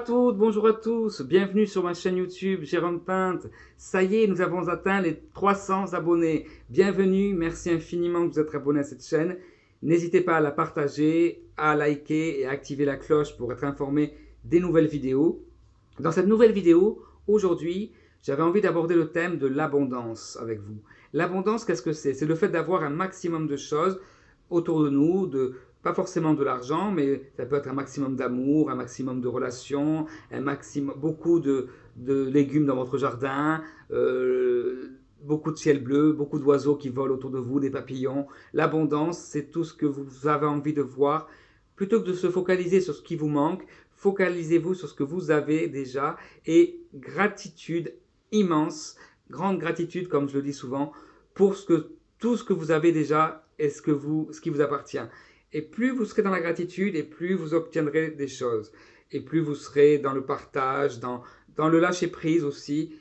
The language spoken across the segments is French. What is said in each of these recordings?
toutes, bonjour à tous, bienvenue sur ma chaîne YouTube Jérôme Pinte. Ça y est, nous avons atteint les 300 abonnés. Bienvenue, merci infiniment que vous êtes abonné à cette chaîne. N'hésitez pas à la partager, à liker et à activer la cloche pour être informé des nouvelles vidéos. Dans cette nouvelle vidéo, aujourd'hui, j'avais envie d'aborder le thème de l'abondance avec vous. L'abondance, qu'est-ce que c'est? C'est le fait d'avoir un maximum de choses autour de nous, pas forcément de l'argent, mais ça peut être un maximum d'amour, un maximum de relations, beaucoup de légumes dans votre jardin, beaucoup de ciel bleu, beaucoup d'oiseaux qui volent autour de vous, des papillons. L'abondance, c'est tout ce que vous avez envie de voir. Plutôt que de se focaliser sur ce qui vous manque, focalisez-vous sur ce que vous avez déjà et gratitude immense, grande gratitude, comme je le dis souvent, pour tout ce que vous avez déjà et ce qui vous appartient. Et plus vous serez dans la gratitude, et plus vous obtiendrez des choses. Et plus vous serez dans le partage, dans le lâcher-prise aussi.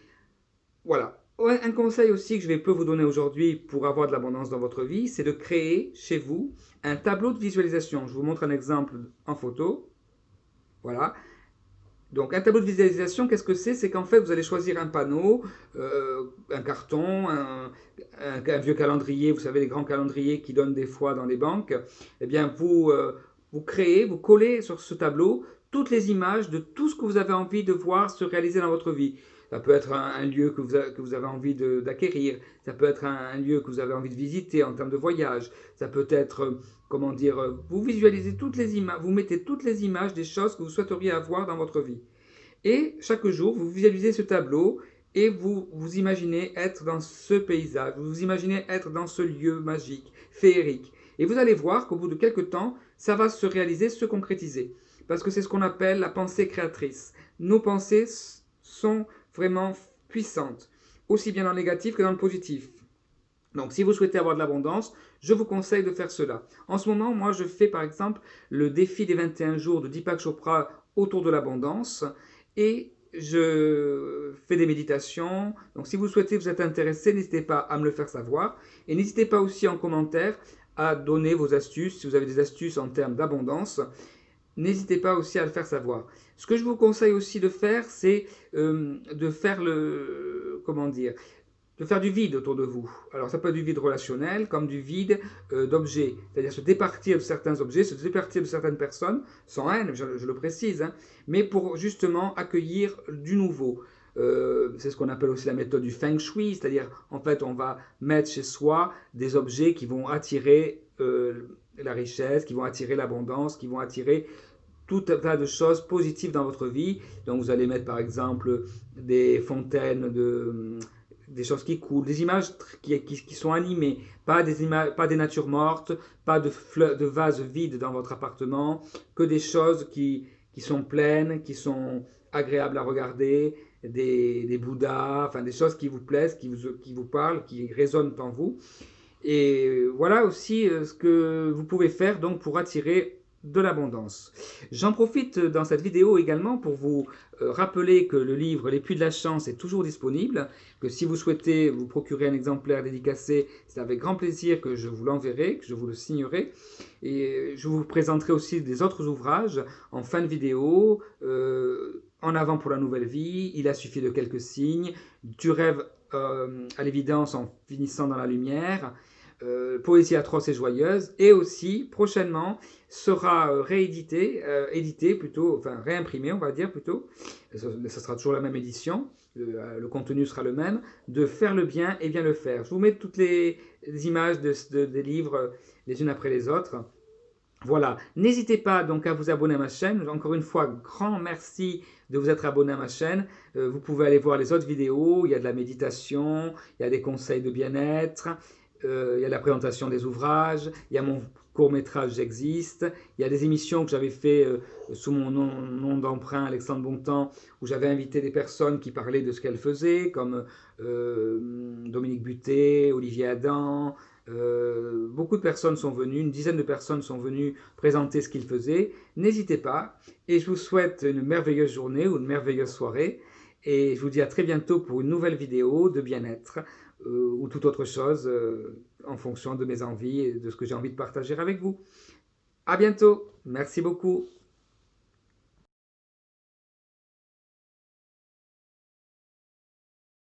Voilà. Ouais, un conseil aussi que je peux vous donner aujourd'hui pour avoir de l'abondance dans votre vie, c'est de créer chez vous un tableau de visualisation. Je vous montre un exemple en photo. Voilà. Donc un tableau de visualisation, qu'est-ce que c'est? C'est qu'en fait, vous allez choisir un panneau, un carton, un vieux calendrier, vous savez, les grands calendriers qui donnent des fois dans les banques. Eh bien, vous créez, vous collez sur ce tableau toutes les images de tout ce que vous avez envie de voir se réaliser dans votre vie. Ça peut être un lieu que vous avez envie d'acquérir, ça peut être un lieu que vous avez envie de visiter en termes de voyage, ça peut être, comment dire, vous visualisez toutes les images, vous mettez toutes les images des choses que vous souhaiteriez avoir dans votre vie. Et chaque jour, vous visualisez ce tableau et vous vous imaginez être dans ce paysage, vous vous imaginez être dans ce lieu magique, féerique. Et vous allez voir qu'au bout de quelques temps, ça va se réaliser, se concrétiser. Parce que c'est ce qu'on appelle la pensée créatrice. Nos pensées sont vraiment puissantes, aussi bien dans le négatif que dans le positif. Donc si vous souhaitez avoir de l'abondance, je vous conseille de faire cela. En ce moment, moi je fais par exemple le défi des 21 jours de Deepak Chopra autour de l'abondance et je fais des méditations. Donc si vous souhaitez, vous êtes intéressé, n'hésitez pas à me le faire savoir. Et n'hésitez pas aussi en commentaire à donner vos astuces, si vous avez des astuces en termes d'abondance. N'hésitez pas aussi à le faire savoir. Ce que je vous conseille aussi de faire, c'est de faire comment dire, de faire du vide autour de vous. Alors ça peut être du vide relationnel comme du vide d'objets, c'est-à-dire se départir de certains objets, se départir de certaines personnes, sans haine, je le précise, hein, mais pour justement accueillir du nouveau. C'est ce qu'on appelle aussi la méthode du feng shui, c'est-à-dire en fait on va mettre chez soi des objets qui vont attirer la richesse, qui vont attirer l'abondance, qui vont attirer tout un tas de choses positives dans votre vie. Donc vous allez mettre par exemple des fontaines des choses qui coulent, des images qui sont animées, pas des natures mortes, pas de vases vides dans votre appartement, que des choses qui sont pleines, qui sont agréables à regarder, des Bouddhas, enfin des choses qui vous plaisent, qui vous parlent, qui résonnent en vous. Et voilà aussi ce que vous pouvez faire donc pour attirer de l'abondance. J'en profite dans cette vidéo également pour vous rappeler que le livre Les Puits de la Chance est toujours disponible, que si vous souhaitez vous procurer un exemplaire dédicacé, c'est avec grand plaisir que je vous l'enverrai, que je vous le signerai. Et je vous présenterai aussi des autres ouvrages en fin de vidéo, En avant pour la nouvelle vie, Il a suffi de quelques signes, Tu rêves à l'évidence en finissant dans la lumière, Poésie atroce et joyeuse, et aussi prochainement sera édité plutôt, enfin réimprimé on va dire plutôt, ça sera toujours la même édition, le contenu sera le même, de Faire le bien et bien le faire. Je vous mets toutes les images des livres les unes après les autres. Voilà, n'hésitez pas donc à vous abonner à ma chaîne. Encore une fois, grand merci de vous être abonné à ma chaîne. Vous pouvez aller voir les autres vidéos, il y a de la méditation, il y a des conseils de bien-être, il y a la présentation des ouvrages, il y a mon court-métrage J'existe, il y a des émissions que j'avais fait sous mon nom d'emprunt Alexandre Bontemps, où j'avais invité des personnes qui parlaient de ce qu'elles faisaient, comme Dominique Butet, Olivier Adam. Beaucoup de personnes sont venues, une dizaine de personnes sont venues présenter ce qu'ils faisaient. N'hésitez pas et je vous souhaite une merveilleuse journée ou une merveilleuse soirée et je vous dis à très bientôt pour une nouvelle vidéo de bien-être ou toute autre chose en fonction de mes envies et de ce que j'ai envie de partager avec vous. À bientôt, merci beaucoup.